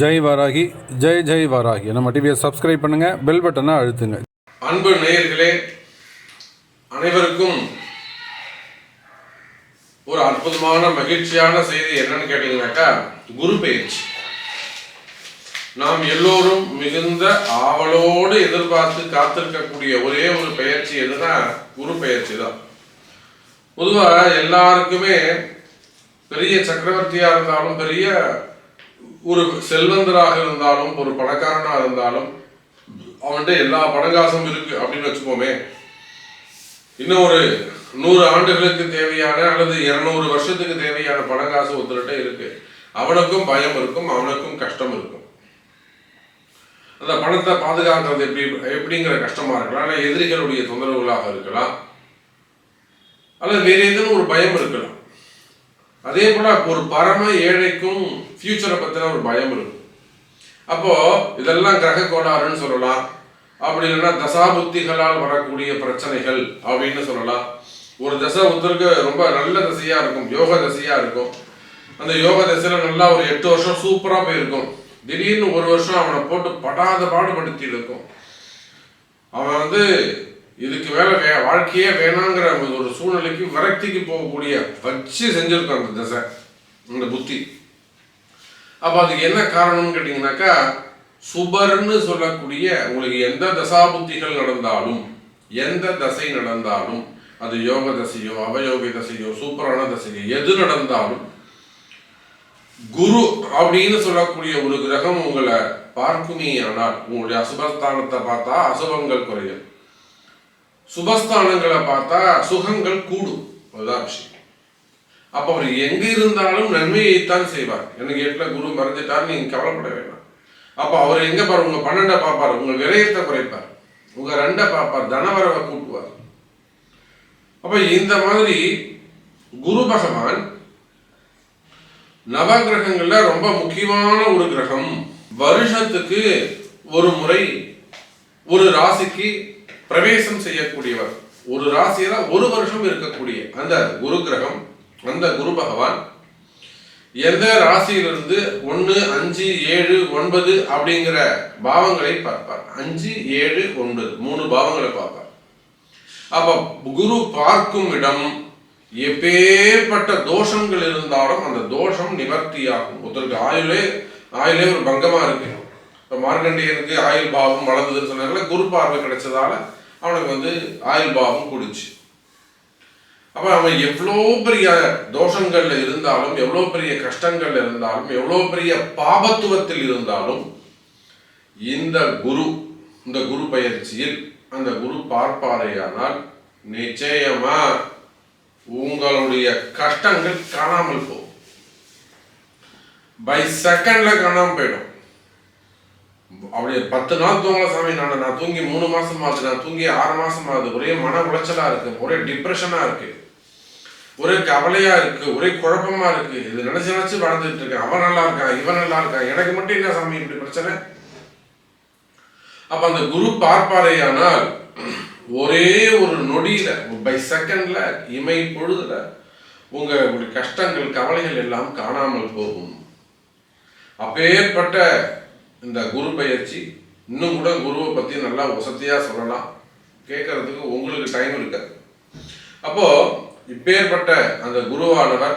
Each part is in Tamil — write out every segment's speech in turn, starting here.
ஜெய் வாராகி, ஜெய் ஜெய் வாராகி. நம்ம டிவியை சப்ஸ்கிரைப் பண்ணுங்க, பெல் பட்டனை அழுத்துங்க. அன்பு நேயர்களே அனைவருக்கும் ஒரு அற்புதமான மகிழ்ச்சியான செய்தி என்னன்னு கேட்டீங்கன்னாக்கா, குரு பெயர்ச்சி. நாம் எல்லோரும் மிகுந்த ஆவலோடு எதிர்பார்த்து காத்திருக்கக்கூடிய ஒரே ஒரு பெயர்ச்சி எதுனா குரு பெயர்ச்சி தான். பொதுவாக எல்லாருக்குமே பெரிய சக்கரவர்த்தியா இருந்தாலும், பெரிய ஒரு செல்வந்தராக இருந்தாலும், ஒரு பணக்காரனாக இருந்தாலும், அவன்கிட்ட எல்லா பணங்காசும் இருக்கு அப்படின்னு வச்சுப்போமே. இன்னும் ஒரு 100 ஆண்டுகளுக்கு தேவையான அல்லது 200 வருஷத்துக்கு தேவையான பணங்காசு ஒருத்தர்கிட்ட இருக்கு. அவனுக்கும் பயம் இருக்கும், அவனுக்கும் கஷ்டம் இருக்கும். அந்த பணத்தை பாதுகாக்கிறது எப்படிங்கிற கஷ்டமா இருக்கலாம், அல்ல எதிரிகளுடைய தொந்தரவுகளாக இருக்கலாம், அல்லது வேற ஏதேனும் ஒரு பயம் இருக்கலாம். அதே போல ஒரு பரம ஏழைக்கும் ஃபியூச்சரை பத்தின ஒரு பயம் இருக்கும். அப்போ இதெல்லாம் கிரக கோளாறுன்னு சொல்லலாம், அப்படி இல்லைன்னா தசாபுத்திகளால் வரக்கூடிய பிரச்சனைகள் அப்படின்னு சொல்லலாம். ஒரு தசை ஒருத்தருக்கு ரொம்ப நல்ல தசையா இருக்கும், யோக தசையா இருக்கும். அந்த யோக தசையில நல்லா ஒரு 8 வருஷம் சூப்பரா போயிருக்கும். திடீர்னு ஒரு வருஷம் அவனை போட்டு படாத பாடுபடுத்தி இருக்கும். அவன் இதுக்கு மேல வாழ்க்கையே வேணாங்கிற ஒரு சூழ்நிலைக்கு விரக்திக்கு போகக்கூடிய வச்சு செஞ்சிருக்கும் அந்த தசை, அந்த புத்தி. அப்ப அதுக்கு என்ன காரணம்னு கேட்டீங்கன்னாக்கா, சுபர்னு சொல்லக்கூடிய உங்களுக்கு எந்த தசாபுத்திகள் நடந்தாலும், எந்த தசை நடந்தாலும், அது யோக தசையோ அவயோக தசையோ சூப்பரான தசையோ எது நடந்தாலும், குரு அப்படின்னு சொல்லக்கூடிய ஒரு கிரகம் உங்களை பார்க்குமே ஆனால் உங்களுடைய அசுபஸ்தானத்தை பார்த்தா அசுபங்கள் குறையும், சுபஸ்தானங்களை பார்த்தா சுகங்கள் கூடும். அதுதான் விஷயம். அப்ப அவர் எங்க இருந்தாலும் நன்மையைத்தான் செய்வார். எனக்கு 8ல குரு மறைஞ்சிட்டார், நீங்க கவலைப்பட வேண்டாம். அப்ப அவர் எங்க பாரு, உங்க 12 பார்ப்பார், உங்க விரயத்தை குறைப்பார், உங்க 2 பார்ப்பார், தனவரவை கூட்டுவார். அப்ப இந்த மாதிரி குரு பகவான் நவகிரகங்கள்ல ரொம்ப முக்கியமான ஒரு கிரகம். வருஷத்துக்கு ஒரு முறை ஒரு ராசிக்கு பிரவேசம் செய்யக்கூடியவர். ஒரு ராசியில ஒரு வருஷம் இருக்கக்கூடிய அந்த குரு கிரகம், அந்த குரு பகவான் எந்த ராசியிலிருந்து 1, 5, 7, 9 அப்படிங்கிற பாவங்களை பார்ப்பார். 5, 7, 9 3 பாவங்களை பார்ப்பார். அப்ப குரு பார்க்கும் இடம் எப்பேற்பட்ட தோஷங்கள் இருந்தாலும் அந்த தோஷம் நிவர்த்தியாகும். ஒருத்தருக்கு ஆயுளே ஒரு பங்கமா இருக்கு. இப்போ மார்கண்டேயனுக்கு ஆயுள் பாவம் வளர்ந்ததுன்னு சொன்னாங்களே, குரு பார்வை கிடைச்சதால அவனுக்கு ஆயுள் பாவம் கூடுச்சு. அப்ப அவன் எவ்வளோ பெரிய தோஷங்கள்ல இருந்தாலும், எவ்வளோ பெரிய கஷ்டங்கள்ல இருந்தாலும், எவ்வளோ பெரிய பாபத்துவத்தில் இருந்தாலும், இந்த குரு பயிற்சியில் அந்த குரு பார்ப்பாரையானால் நிச்சயமா உங்களுடைய கஷ்டங்கள் காணாமல் போகும். பை செகண்ட்ல காணாமல் போயிடும். அப்படி 10 நாள் தூங்கல சாமி, நான் தூங்கி 3 மாசம் ஆகுது, நான் தூங்கி 6 மாசம் ஆகுது, ஒரே மன உளைச்சலா இருக்கு, ஒரே டிப்ரெஷனா இருக்கு, ஒரே கவலையா இருக்கு, ஒரே குழப்பமா இருக்கு, இது நினைச்சு வாழ்ந்துட்டு இருக்கேன், அவன் நல்லா இருக்கான், இவன் நல்லா இருக்கான், எனக்கு மட்டும் என்ன சாமி இப்படி பிரச்சனை. அப்ப அந்த குரு பார்ப்பாரையானால் ஒரே ஒரு நொடியில, பை செகண்ட்ல, இமை பொழுதுல உங்களுடைய கஷ்டங்கள் கவலைகள் எல்லாம் காணாமல் போகும். அப்பேற்பட்ட இந்த குரு பயிற்சி, இன்னும் கூட குருவை பத்தி நல்லா வசதியா சொல்லலாம், கேட்கறதுக்கு உங்களுக்கு டைம் இருக்காது. அப்போ இப்பேற்பட்ட அந்த குருவானவர்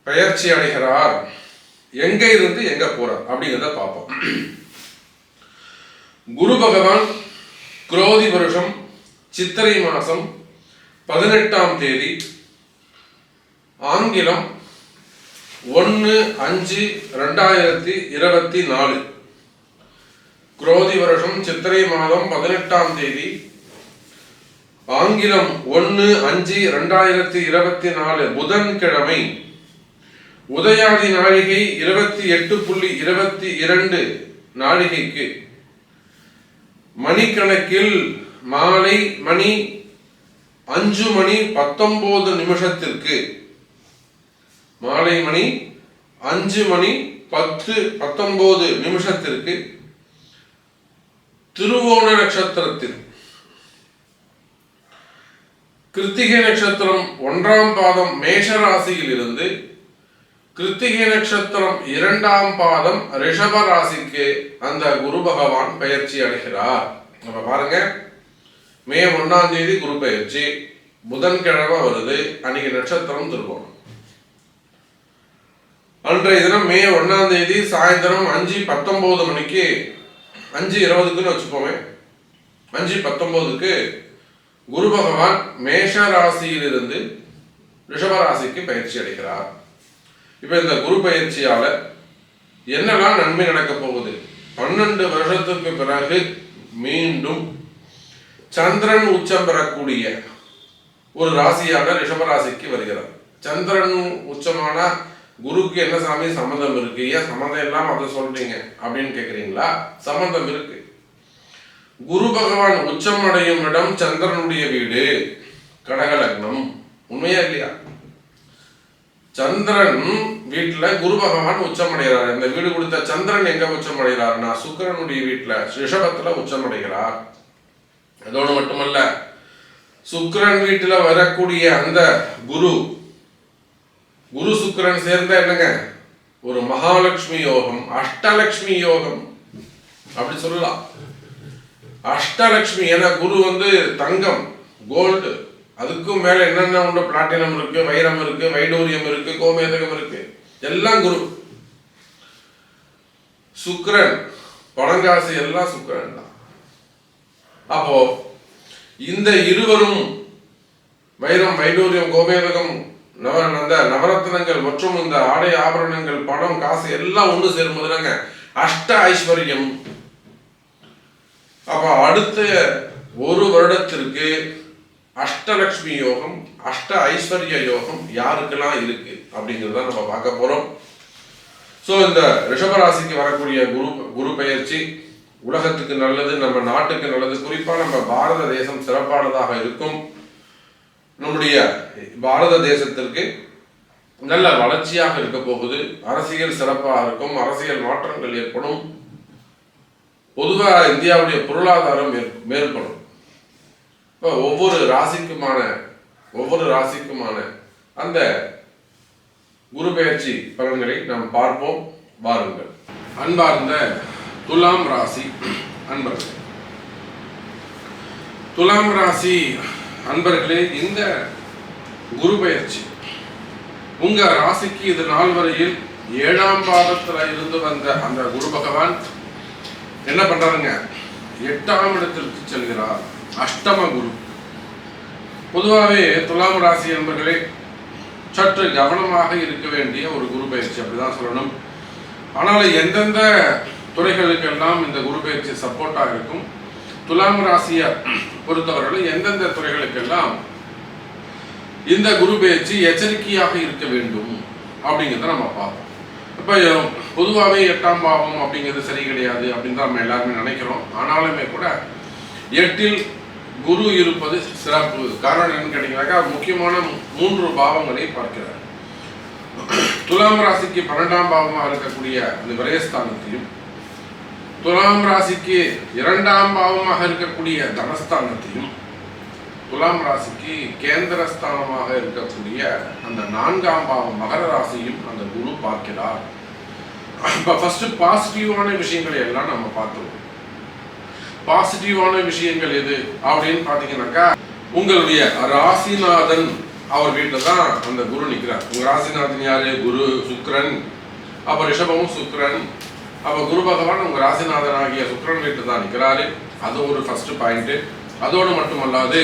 பயிற்சி அடைகிறார், எங்க இருந்து எங்க போறார் அப்படிங்கிறத பார்ப்போம். குரு பகவான் குரோதி வருஷம் சித்திரை மாசம் 18ஆம் தேதி, ஆங்கிலம் 1/5/2024, குரோதி வருஷம் சித்திரை மாதம் 18ஆம் தேதி, ஆங்கிலம் 1/5/2024 புதன்கிழமை, உதயாதி நாழிகை 28:22 நாழிகைக்கு, மணிக்கணக்கில் மாலை மணி 5:19 மாலை மணி 5:10:19 திருவோண நட்சத்திரத்தில், கிருத்திகை நட்சத்திரம் 1ஆம் பாதம் மேஷ ராசியில் இருந்து கிருத்திகை நட்சத்திரம் 2ஆம் பாதம் ரிஷப ராசிக்கு அந்த குரு பகவான் பயிற்சி அடைகிறார். நம்ம பாருங்க, மே 1ஆம் தேதி குரு பயிற்சி, புதன்கிழமை வருது. அன்னைக்கு நட்சத்திரம் திருவோணம். அன்றைய தினம் மே 1ஆம் தேதி சாயந்தரம் 5:19 மணிக்கு, 5:20க்குன்னு வச்சுக்கோமே, 5:19க்கு குரு பகவான் மேஷ ராசியிலிருந்து ரிஷப ராசிக்கு பயிற்சி அடைகிறார். இப்ப இந்த குரு பயிற்சியால என்னெல்லாம் நன்மை நடக்க போகுது? 12 வருஷத்துக்கு பிறகு மீண்டும் சந்திரன் உச்சம் பெறக்கூடிய ஒரு ராசியாக ரிஷப ராசிக்கு வருகிறார். சந்திரன் உச்சமான குருக்கு என்ன சாமி சம்பந்தம் இருக்கு? ஏன் சம்பந்தம் இல்லாம அதை சொல்றீங்க அப்படின்னு கேக்குறீங்களா? சம்பந்தம் இருக்கு. குரு பகவான் உச்சம் அடையும் இடம் சந்திரனுடைய வீடு, கடக லக்னம். உண்மையா இல்லையா? சந்திரன் வீட்டுல குரு பகவான் உச்சம் அடைகிறார். இந்த வீடு கொடுத்த சந்திரன் எங்க உச்சம் அடைகிறார்னா சுக்கிரனுடைய வீட்டுல ரிஷபத்துல உச்சம் அடைகிறார். அதோடு மட்டுமல்ல, சுக்கிரன் வீட்டுல வரக்கூடிய அந்த குரு சுக்கிரன் சேர்ந்த என்னங்க ஒரு மகாலட்சுமி யோகம், அஷ்டலட்சுமி யோகம் அப்படி சொல்லலாம். அஷ்டலட்சுமி ஏன்னா குரு தங்கம், கோல்டு, அதுக்கும் மேல என்னென்ன உண்டு, பிளாட்டினம் இருக்கு, வைரம் இருக்கு, வைடூரியம் இருக்கு, கோமேதகம் இருக்கு, எல்லாம் குரு. சுக்கிரன் பணங்காசு எல்லாம் சுக்கிரன் தான். அப்போ இந்த இருவரும் வைரம், வைடூரியம், கோமேதகம், நவரத்னங்கள் மற்றும் இந்த ஆடை ஆபரணங்கள், பணம், காசு எல்லாம் ஒன்று சேரும்போதுதாங்க அஷ்ட ஐஸ்வர்யம். அப்ப அடுத்த ஒரு வருடத்திற்கு அஷ்டலட்சுமி யோகம், அஷ்ட ஐஸ்வர்ய யோகம் யாருக்கெல்லாம் இருக்கு அப்படிங்கிறத நம்ம பார்க்க போறோம். ஸோ இந்த ரிஷபராசிக்கு வரக்கூடிய குரு பயிற்சி உலகத்துக்கு நல்லது, நம்ம நாட்டுக்கு நல்லது. குறிப்பா நம்ம பாரத தேசம் சிறப்பானதாக இருக்கும். நம்முடைய பாரத தேசத்திற்கு நல்ல வளர்ச்சியாக இருக்க போகுது. அரசியல் சிறப்பாக இருக்கும், அரசியல் மாற்றங்கள் ஏற்படும். பொதுவாக இந்தியாவுடைய பொருளாதாரம் மேற்படும். இப்போ ஒவ்வொரு ராசிக்குமான அந்த குரு பெயர்ச்சி பலன்களை நாம் பார்ப்போம். வாருங்கள். அன்பார்ந்த துலாம் ராசி அன்பர்களே, துலாம் ராசி அன்பர்களே, இந்த குரு பெயர்ச்சி உங்க ராசிக்கு இது நாள் வரையில் 7ஆம் பாதத்துல இருந்து வந்த அந்த குரு பகவான் என்ன பண்றாருங்க, 8ஆம் இடத்திற்கு செல்கிறார். அஷ்டம குரு. பொதுவாகவே துலாம் ராசி என்பர்களே சற்று கவனமாக இருக்க வேண்டிய ஒரு குரு பயிற்சி, அப்படிதான் சொல்லணும். ஆனால் எந்தெந்த துறைகளுக்கெல்லாம் இந்த குரு பயிற்சி சப்போர்ட்டாக இருக்கும், துலாம் ராசியை பொறுத்தவரை எந்தெந்த துறைகளுக்கெல்லாம் இந்த குரு பயிற்சி எச்சரிக்கையாக இருக்க வேண்டும் அப்படிங்கிறத நம்ம பார்ப்போம். இப்போ பொதுவாகவே 8ஆம் பாவம் அப்படிங்கிறது சரி கிடையாது அப்படின்னு தான் நம்ம எல்லாருமே நினைக்கிறோம். ஆனாலுமே கூட 8இல் குரு இருப்பது சிறப்பு. காரணம் என்னன்னு கேட்டீங்கன்னாக்கா, முக்கியமான 3 பாவங்களை பார்க்கிறார். துலாம் ராசிக்கு 12ஆம் பாவமாக இருக்கக்கூடிய அந்த விரயஸ்தானத்தையும், துலாம் ராசிக்கு 2ஆம் பாவமாக இருக்கக்கூடிய தனஸ்தானத்தையும், துலாம் ராசிக்கு கேந்திரஸ்தானமாக இருக்கக்கூடிய அந்த 4ஆம் பாவம் மகர ராசியும் அந்த குரு பார்க்கிறார். இப்போ ஃபர்ஸ்ட் பாசிட்டிவான விஷயங்களை எல்லாம் நம்ம பார்த்தோம். பாசிட்டிவான விஷயங்கள் எது அப்படின்னு பார்த்தீங்கன்னாக்கா, உங்களுடைய ராசிநாதன் அவர் வீட்டில் தான் அந்த குரு நிற்கிறார். உங்க ராசிநாதன் யாரு? குரு, சுக்கிரன். அப்போ ரிஷபமும் சுக்கிரன். அப்போ குரு பகவான் உங்க ராசிநாதன் ஆகிய சுக்கிரன் வீட்டில் தான் நிற்கிறாரு. அது ஒரு ஃபர்ஸ்ட் பாயிண்ட். அதோடு மட்டுமல்லாது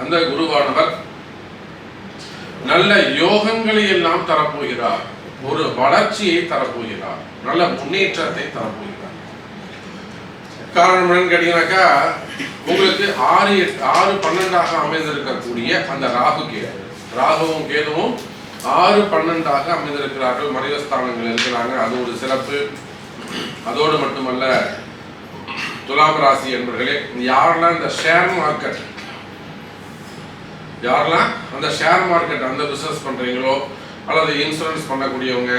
அந்த குருவானவர் நல்ல யோகங்களை எல்லாம் தரப்போகிறார், ஒரு வளர்ச்சியை தரப்போகிறார், நல்ல முன்னேற்றத்தை தரப்போகிறார். காரணம் என்னன்னு கேட்டீங்கன்னாக்கா, உங்களுக்கு 6-12 அமைந்திருக்கக்கூடிய அந்த ராகுவும் கேதுவும் 6-12 அமைந்திருக்கிறார்கள், மறைவஸ்தானங்கள் இருக்கிறாங்க. அது ஒரு சிறப்பு. அதோடு மட்டுமல்ல, துலாம் ராசி என்பவர்களே, யாரெல்லாம் இந்த ஷேர் மார்க்கெட் அந்த பிசினஸ் பண்றீங்களோ, அல்லது இன்சூரன்ஸ் பண்ணக்கூடியவங்க,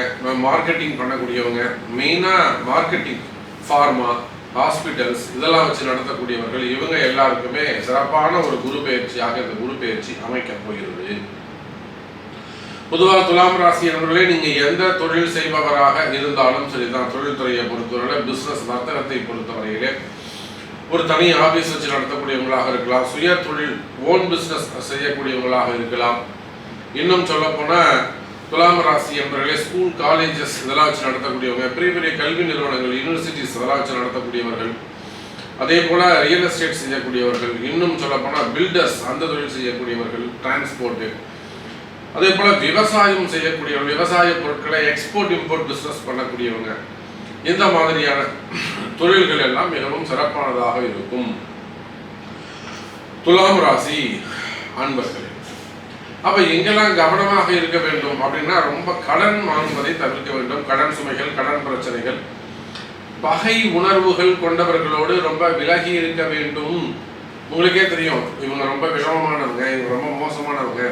மார்க்கெட்டிங் பண்ணக்கூடியவங்க, மெயினா மார்க்கெட்டிங், ஃபார்மா, ஹாஸ்பிட்டல்ஸ் இதெல்லாம் வச்சு நடத்தக்கூடியவர்கள், இவங்க எல்லாருக்குமே சிறப்பான ஒரு குரு பயிற்சியாக இந்த குரு பயிற்சி அமைக்க போகிறது. பொதுவாக துலாம் ராசி என்பவர்களே, நீங்கள் எந்த தொழில் செய்பவராக இருந்தாலும் சரிதான், தொழில்துறையை பொறுத்தவரையில, பிஸ்னஸ் வர்த்தகத்தை பொறுத்தவரையிலே, ஒரு தனி ஆபீஸ் வச்சு நடத்தக்கூடியவங்களாக இருக்கலாம், சுய தொழில் ஓன் பிஸ்னஸ் செய்யக்கூடியவங்களாக இருக்கலாம். இன்னும் சொல்ல போனால் துலாம் ராசி என்பவர்களே, ஸ்கூல் காலேஜஸ் இதெல்லாம் வச்சு நடத்தக்கூடியவங்க, பெரிய பெரிய கல்வி நிறுவனங்கள் யூனிவர்சிட்டிஸ் இதெல்லாம் வச்சு நடத்தக்கூடியவர்கள், அதே போல் ரியல் எஸ்டேட் செய்யக்கூடியவர்கள், இன்னும் சொல்ல போனால் பில்டர்ஸ் அந்த தொழில் செய்யக்கூடியவர்கள், டிரான்ஸ்போர்ட்டு, அதே போல் விவசாயம் செய்யக்கூடியவர்கள், விவசாய பொருட்களை எக்ஸ்போர்ட் இம்போர்ட் பிஸ்னஸ் பண்ணக்கூடியவங்க, இந்த மாதிரியான தொழில்கள் எல்லாம் மிகவும் சிறப்பானதாக இருக்கும். துலாம் ராசி அன்பர்களே, அப்ப எங்கெல்லாம் கவனமாக இருக்க வேண்டும் அப்படின்னா, ரொம்ப கடன் வாங்குவதை தவிர்க்க வேண்டும். கடன் சுமைகள், கடன் பிரச்சனைகள், பகை உணர்வுகள் கொண்டவர்களோடு ரொம்ப விலகி இருக்க வேண்டும். உங்களுக்கே தெரியும், இவங்க ரொம்ப விஷமமானவங்க, இவங்க ரொம்ப மோசமானவங்க.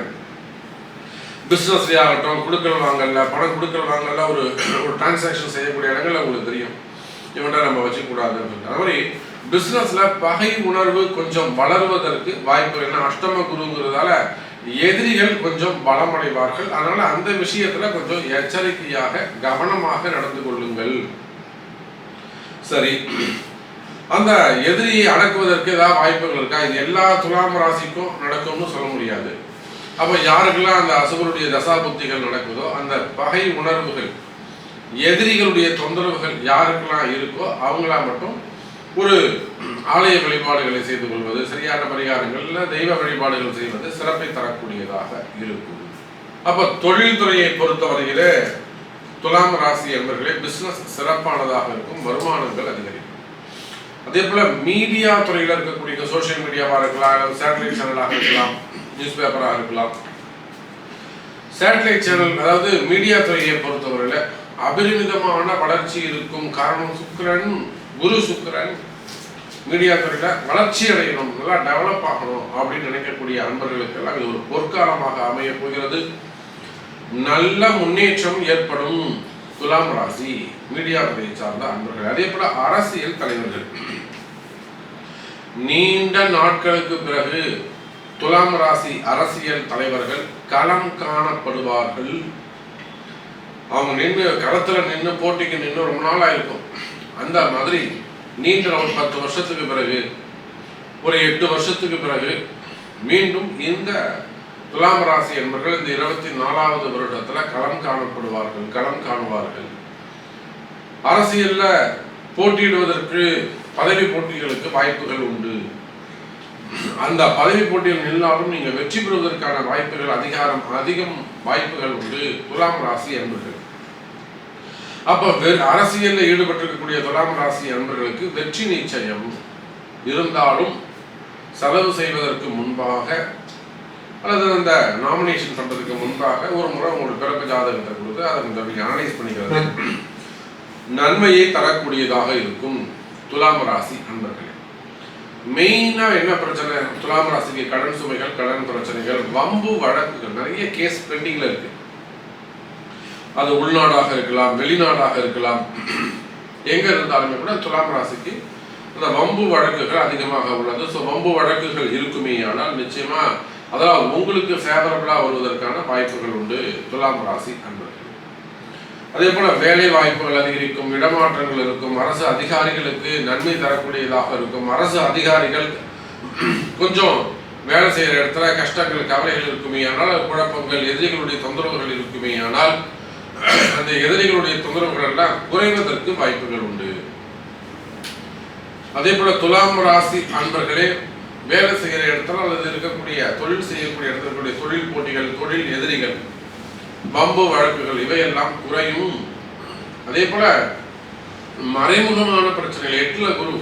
பிஸ்னஸ்லேயே ஆகட்டும், கொடுக்கல் வாங்கல, பணம் கொடுக்கல் வாங்கல, ஒரு டிரான்சாக்ஷன் செய்யக்கூடிய இடங்கள்ல உங்களுக்கு தெரியும், இவன்ட்ட நம்ம வச்சுக்கூடாதுன்னு சொல்லிட்டு. அது மாதிரி பிஸ்னஸ்ல பகை உணர்வு கொஞ்சம் வளருவதற்கு வாய்ப்பு என்ன, அஷ்டம குருங்கிறதால எதிரிகள் கொஞ்சம் பலமடைவார்கள். அதனால அந்த விஷயத்துல கொஞ்சம் எச்சரிக்கையாக கவனமாக நடந்து கொள்ளுங்கள். சரி, அந்த எதிரியை அடக்குவதற்கு ஏதாவது வாய்ப்புகள் இருக்கா? இது எல்லா துலாம் ராசிக்கும் நடக்கும்னு சொல்ல முடியாது. அப்ப யாருக்கெல்லாம் அந்த அசுரருடைய தசா புத்திகள் நடக்குதோ, அந்த பகை உணர்வுகள், எதிரிகளுடைய தொந்தரவுகள் யாருக்கெல்லாம் இருக்கோ அவங்களா மட்டும் ஒரு ஆலய வழிபாடுகளை செய்து கொள்வது, சரியான பரிகாரங்கள் இல்லை தெய்வ வழிபாடுகள் செய்வது சிறப்பை தரக்கூடியதாக இருக்கும். அப்ப தொழில்துறையை பொறுத்தவரையிலே துலாம் ராசி என்பவர்களே, பிசினஸ் சிறப்பானதாக இருக்கும், வருமானங்கள் அதிகரிக்கும். அதே போல மீடியா துறையில் இருக்கக்கூடிய சோசியல் மீடியாவாக இருக்கலாம், சேட்டலைட் சேனலாக இருக்கலாம், நியூஸ் பேப்பராக இருக்கலாம். சேட்டலைட் சேனல், அதாவது மீடியா துறையை பொறுத்தவரையில அபரிமிதமான வளர்ச்சி இருக்கும். காரணம் சுக்கிரன், குரு சுக்கிரன் மீடியா துறையில வளர்ச்சி அடையணும், நல்லா டெவலப் ஆகணும் அப்படின்னு நினைக்கக்கூடிய அன்பர்களுக்கு எல்லாம் இது ஒரு பொற்காலமாக அமைய போகிறது. நல்ல முன்னேற்றம் ஏற்படும். துலாம் ராசி மீடியா துறையை சார்ந்த அன்பர்கள், அதே போல அரசியல் தலைவர்கள், நீண்ட நாட்களுக்கு பிறகு துலாம் ராசி அரசியல் தலைவர்கள் களம் காணப்படுவார்கள். அவங்க நின்று களத்துல நின்று போட்டிக்கு நின்று ரொம்ப நாள் ஆயிருக்கும். அந்த மாதிரி நீண்ட ஒரு 10 வருஷத்துக்கு பிறகு, ஒரு 8 வருஷத்துக்கு பிறகு மீண்டும் இந்த துலாம் ராசி என்பவர்கள் இந்த 24வது வருடத்துல களம் காணப்படுவார்கள், களம் காணுவார்கள். அரசியல்ல போட்டியிடுவதற்கு, பதவி போட்டிகளுக்கு வாய்ப்புகள் உண்டு. அந்த பதவி போட்டியில் நின்றாலும் நீங்க வெற்றி பெறுவதற்கான வாய்ப்புகள், அதிகம் வாய்ப்புகள் உண்டு துலாம் ராசி என்பவர்கள். அப்ப அரசியலில் ஈடுபட்டிருக்கக்கூடிய துலாம் ராசி அன்பர்களுக்கு வெற்றி நிச்சயம். இருந்தாலும் செலவு செய்வதற்கு முன்பாக அல்லது அந்த நாமினேஷன் பண்றதுக்கு முன்பாக ஒரு முறை உங்களுக்கு பிறப்பு ஜாதகத்தை கொடுத்து அதை கொஞ்சம் அனலைஸ் பண்ணிக்கிறது நன்மையை தரக்கூடியதாக இருக்கும். துலாம் ராசி அன்பர்களே, மெயினா என்ன பிரச்சனை? துலாம் ராசிக்கு கடன் சுமைகள், கடன் பிரச்சனைகள், வம்பு வழக்குகள், நிறைய கேஸ் பெண்டிங்ல இருக்கு. அது உள்நாடாக இருக்கலாம், வெளிநாடாக இருக்கலாம், எங்க இருந்தாலுமே கூட துலாம் ராசிக்கு அந்த வம்பு வழக்குகள் அதிகமாக உள்ளது. ஸோ வம்பு வழக்குகள் இருக்குமே ஆனால் நிச்சயமா அதெல்லாம் உங்களுக்கு ஃபேவரபிளா வருவதற்கான வாய்ப்புகள் உண்டு துலாம் ராசி அன்பர்கள். அதே போல வேலை வாய்ப்புகள் அதிகரிக்கும், இடமாற்றங்கள் இருக்கும், அரசு அதிகாரிகளுக்கு நன்மை தரக்கூடியதாக இருக்கும். அரசு அதிகாரிகள் கொஞ்சம் வேலை செய்யற இடத்துல கஷ்டங்கள், கவலைகள் இருக்குமே ஆனால், குழப்பங்கள், எதிரிகளுடைய தொந்தரவுகள் இருக்குமே ஆனால், அந்த எதிரிகளுடைய தொந்தரவுகள் எல்லாம் குறைவதற்கு வாய்ப்புகள் உண்டு. அதே போல துலாம் ராசி அன்பர்களே, வேலை செய்கிற இடத்துல அல்லது இருக்கக்கூடிய தொழில் செய்யக்கூடிய இடத்துல இருக்கக்கூடிய தொழில் போட்டிகள், தொழில் எதிரிகள், வம்பு வழக்குகள் இவையெல்லாம் குறையும். அதே போல மறைமுகமான பிரச்சனைகள், 8ல குரு,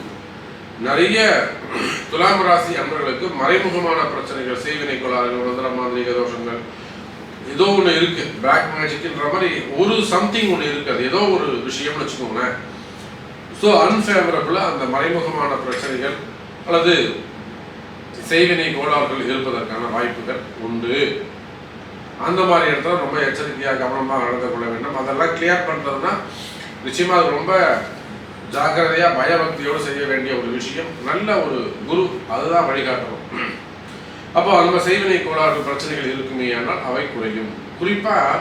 நிறைய துலாம் ராசி அன்பர்களுக்கு மறைமுகமான பிரச்சனைகள், செய்வினை கோளாறுகள், மந்திர மாந்திரிக தோஷங்கள், ஏதோ ஒன்று இருக்கு, பிளாக் மேஜிக்ன்ற மாதிரி ஒரு சம்திங் ஒன்று இருக்காது, ஏதோ ஒரு விஷயம்னு வச்சுக்கோங்களேன். ஸோ அன்ஃபேவரபிளா அந்த மறைமுகமான பிரச்சனைகள் அல்லது செய்வினை கோளாறுகள் இருப்பதற்கான வாய்ப்புகள் உண்டு. அந்த மாதிரி இடத்துல ரொம்ப எச்சரிக்கையாக கவனமாக நடந்து கொள்ள வேண்டும். அதெல்லாம் கிளியர் பண்றதுன்னா நிச்சயமா அது ரொம்ப ஜாக்கிரதையா பயபக்தியோடு செய்ய வேண்டிய ஒரு விஷயம். நல்ல ஒரு குரு அதுதான் வழிகாட்டணும். அப்போ அந்த செய்வினை கோளாறு பிரச்சனைகள் இருக்குமே ஆனால் அவை குறையும். குறிப்பாக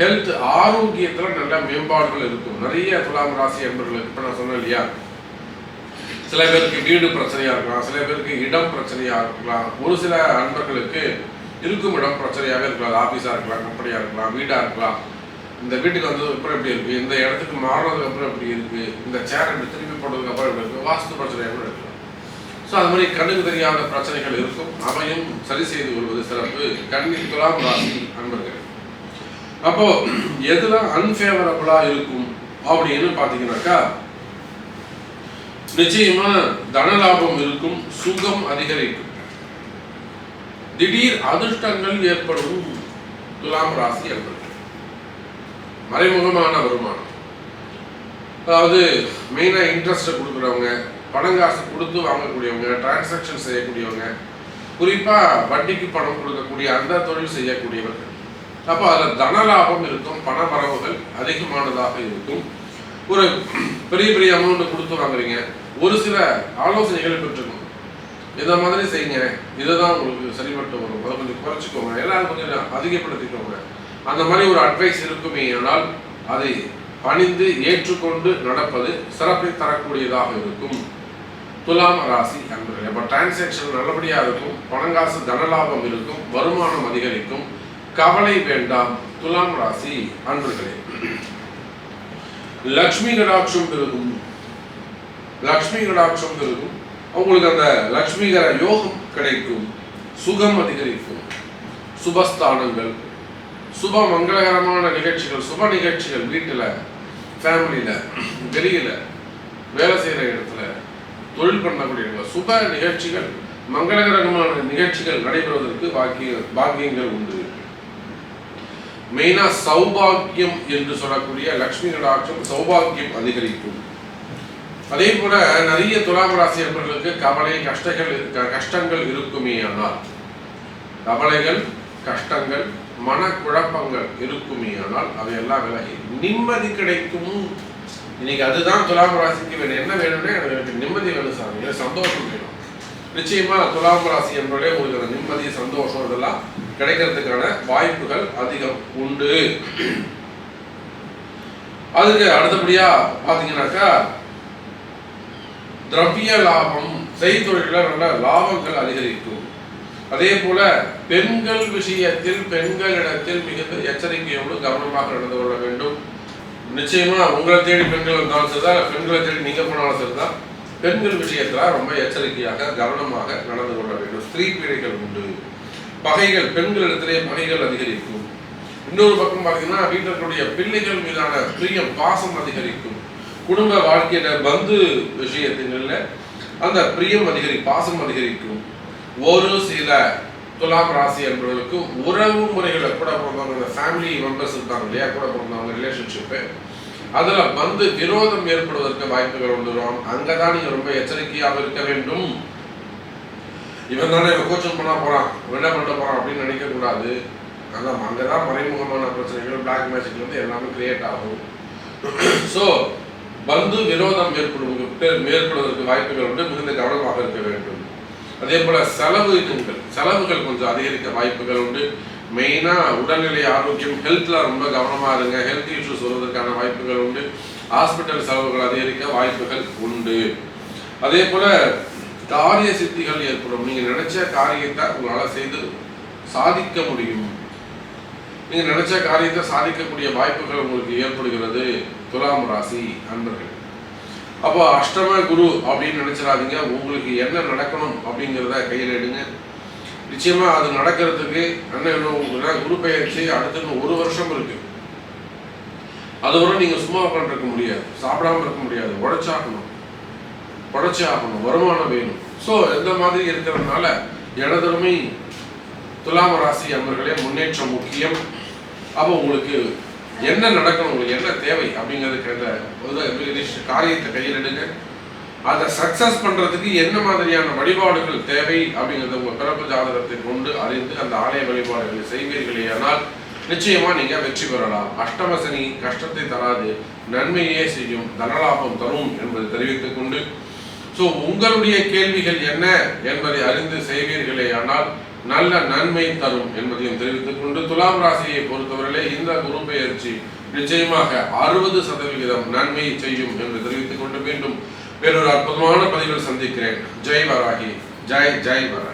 ஹெல்த் ஆரோக்கியத்தில் நல்ல மேம்பாடுகள் இருக்கும். நிறைய துலாம் ராசி என்பவர்களுக்கு இப்போ நான் சொன்னேன் இல்லையா, சில பேருக்கு வீடு பிரச்சனையாக இருக்கலாம், சில பேருக்கு இடம் பிரச்சனையாக இருக்கலாம், ஒரு சில அன்பர்களுக்கு இருக்கும் இடம் பிரச்சனையாகவே இருக்கலாம். ஆஃபீஸாக இருக்கலாம், கம்பெனியாக இருக்கலாம், வீடாக இருக்கலாம். இந்த வீட்டுக்கு வந்ததுக்கு அப்புறம் எப்படி இருக்குது, இந்த இடத்துக்கு மாறினதுக்கு அப்புறம் எப்படி இருக்குது, இந்த சேர் எப்படி திருப்பி போட்டதுக்கு அப்புறம் எப்படி இருக்குது, வாஸ்து பிரச்சனையாக கூட இருக்கலாம். ஸோ அது மாதிரி கண்ணுக்கு தெரியாத பிரச்சனைகள் இருக்கும், அவையும் சரி செய்து கொள்வது சிறப்பு கன்னி துலாம் ராசி அன்பர்கள். அப்போ எதுலாம் அன்ஃபேவரபிளா இருக்கும் அப்படின்னு பார்த்தீங்கன்னாக்கா, நிச்சயமா தனலாபம் இருக்கும், சுகம் அதிகரிக்கும், திடீர் அதிர்ஷ்டங்கள் ஏற்படும் துலாம் ராசி அன்பர்கள். மறைமுகமான வருமானம், அதாவது மெயினாக இன்ட்ரெஸ்ட்டை கொடுக்குறவங்க, பணங்காசு கொடுத்து வாங்கக்கூடியவங்க, டிரான்சாக்ஷன் செய்யக்கூடியவங்க, குறிப்பாக வட்டிக்கு பணம் கொடுக்கக்கூடிய அந்த தொழில் செய்யக்கூடியவர்கள். அப்போ அதில் தனலாபம் இருக்கும், பண வரவுகள் அதிகமானதாக இருக்கும். ஒரு பெரிய பெரிய அமௌண்ட்டு கொடுத்து வாங்குறீங்க, ஒரு சில ஆலோசனைகளை பெற்றுக்கணும். இந்த மாதிரி செய்யுங்க, இதுதான் உங்களுக்கு சரிபட்டு வரும், அதை கொஞ்சம் குறைச்சிக்கோங்க, எல்லாரும் கொஞ்சம் அதிகப்படுத்திக்கோங்க, அந்த மாதிரி ஒரு அட்வைஸ் இருக்குமே. ஆனால் அதை பணிந்து ஏற்றுக்கொண்டு நடப்பது சிறப்பை தரக்கூடியதாக இருக்கும் துலாம் ராசி அன்பர்களே. அப்போ டிரான்சாக்ஷன் நல்லபடியாக இருக்கும், பணங்காசு தனலாபம் இருக்கும், வருமானம் அதிகரிக்கும், கவலை வேண்டாம் துலாம் ராசி அன்பர்களே. லக்ஷ்மி கடாட்சம் பெருகும், லக்ஷ்மி கடாட்சம் பெருகும், உங்களுக்கு அந்த லக்ஷ்மிகர யோகம் கிடைக்கும், சுகம் அதிகரிக்கும், சுபஸ்தானங்கள், சுப மங்களகரமான நிகழ்ச்சிகள், சுப நிகழ்ச்சிகள் வீட்டில், ஃபேமிலியில், வெளியில், வேலை செய்கிற இடத்துல, தொழில் பண்ணக்கூடிய சுப நிகழ்ச்சிகள், மங்களகரமான நிகழ்ச்சிகள் நடைபெறுவதற்கு பாக்கியங்கள் உண்டு. மெயினாக சௌபாகியம் என்று சொல்லக்கூடிய லக்ஷ்மி கடாட்சம், சௌபாகியம் அதிகரிக்கும். அதே போல நிறைய துலாம் ராசி அன்பர்களுக்கு கவலை கஷ்டங்கள் இருக்குமே. ஆனால் கவலைகள், கஷ்டங்கள், மனக்குழப்பங்கள் இருக்குமே. ஆனால் அவையெல்லாம் விலகி நிம்மதி கிடைக்கும். இன்னைக்கு அதுதான் துலாம் ராசிக்கு வேணும். என்ன வேணும்னா எனக்கு நிம்மதி வேணும் சாமி, எனக்கு சந்தோஷம் வேணும். நிச்சயமா துலாம் ராசி என்பதே உங்களுக்கு அந்த நிம்மதி, சந்தோஷம் இதெல்லாம் கிடைக்கிறதுக்கான வாய்ப்புகள் அதிகம் உண்டு. அதுக்கு அடுத்தபடியா பாத்தீங்கன்னாக்கா, திரவிய லாபம், செய்தொழில நல்ல லாபங்கள் அதிகரிக்கும். அதே போல பெண்கள் விஷயத்தில், பெண்களிடத்தில் மிகுந்த எச்சரிக்கையோடு கவனமாக நடந்து கொள்ள வேண்டும். நிச்சயமா உங்களை தேடி பெண்கள் இருந்தாலும் சரிதான், பெண்களை தேடி நீங்க போனாலும் சரிதான், பெண்கள் விஷயத்துல ரொம்ப எச்சரிக்கையாக கவனமாக நடந்து கொள்ள வேண்டும். ஸ்திரீ பீடைகள் உண்டு, பகைகள், பெண்களிடத்திலே பகைகள் அதிகரிக்கும். இன்னொரு பக்கம் பார்த்தீங்கன்னா, வீட்டிற்குரிய பிள்ளைகள் மீதான பிரியம், பாசம் அதிகரிக்கும். குடும்ப வாழ்க்கையில பந்து விஷயத்தில அந்த பிரியம் அதிகரிக்கும், பாசம் அதிகரிக்கும். ஒரு சில துலாம் ராசி என்பவர்களுக்கு உறவு முறைகளை, கூட பிறந்தவங்க, ஃபேமிலி மெம்பர்ஸ் இருக்காங்க இல்லையா, கூட பிறந்தவங்க ரிலேஷன்ஷிப்பு, அதில் வந்து விரோதம் ஏற்படுவதற்கு வாய்ப்புகள் வந்துடும். அங்கதான் நீங்க ரொம்ப எச்சரிக்கையாக இருக்க வேண்டும். இவன் தானே இவன் கோச்சிங் பண்ண போறான், என்ன பண்ண போறான் அப்படின்னு நினைக்க கூடாது. அதான் அங்கதான் மறைமுகமான பிரச்சனைகள், பிளாக் மேஜிக்ல வந்து எல்லாமே கிரியேட் ஆகும். ஸோ பந்து விரோதம் ஏற்படுவதற்கு வாய்ப்புகள் உண்டு, மிகுந்த கவனமாக இருக்க வேண்டும். அதே போல செலவுகள் கொஞ்சம் அதிகரிக்க வாய்ப்புகள் உண்டு. மெயினா உடல்நிலை ஆரோக்கியம், ஹெல்த்ல ரொம்ப கவனமா இருங்க. ஹெல்த் இஷ்யூஸ் வருவதற்கான வாய்ப்புகள் உண்டு. ஹாஸ்பிட்டல் செலவுகள் அதிகரிக்க வாய்ப்புகள் உண்டு. அதே போல காரிய சித்திகள் ஏற்படும். நீங்க நினைச்ச காரியத்தை உங்களால செய்து சாதிக்க முடியும். நீங்க நினைச்ச காரியத்தை சாதிக்கக்கூடிய வாய்ப்புகள் உங்களுக்கு ஏற்படுகிறது துலாம் ராசி அன்பர்கள். அப்போ அஷ்டம குரு அப்படின்னு நினைச்சிடாதீங்க. உங்களுக்கு என்ன நடக்கணும் அப்படிங்கிறத கையில் எடுங்க. நிச்சயமா அது நடக்கிறதுக்கு என்ன, குரு பெயர்ச்சி அடுத்து 1 வருஷம் இருக்கு. அதுவரை நீங்க சும்மா உட்காந்துருக்க முடியாது, சாப்பிடாம இருக்க முடியாது, உழைச்சி ஆகணும், வருமானம் வேணும். ஸோ இந்த மாதிரி இருக்கிறதுனால இடதுமை துலாம் ராசி அன்பர்களே முன்னேற்றம் முக்கியம். அப்போ உங்களுக்கு என்ன நடக்கணும், உங்களுக்கு என்ன தேவை அப்படிங்கிறதுக்கு காரியத்தை கையில் எடுங்க. அதை சக்சஸ் பண்றதுக்கு என்ன மாதிரியான வழிபாடுகள் தேவை அப்படிங்கிறத உங்க பிறப்பு ஜாதகத்தை கொண்டு அறிந்து அந்த ஆலய வழிபாடுகளை செய்வீர்களே ஆனால் நிச்சயமா நீங்க வெற்றி பெறலாம். அஷ்டம சனி கஷ்டத்தை தராது, நன்மையே செய்யும், தனலாபம் தரும் என்பதை தெரிவித்துக் கொண்டு, ஸோ உங்களுடைய கேள்விகள் என்ன என்பதை அறிந்து செய்வீர்களே ஆனால் நல்ல நன்மை தரும் என்பதையும் தெரிவித்துக் கொண்டு துலாம் ராசியை பொறுத்தவரையிலே இந்த குரு பெயர்ச்சி நிச்சயமாக 60% நன்மை செய்யும் என்று தெரிவித்துக் கொண்டு மீண்டும் வேறொரு அற்புதமான பதிவில் சந்திக்கிறேன். ஜெய் வராகி, ஜெய் ஜெய் வராகி.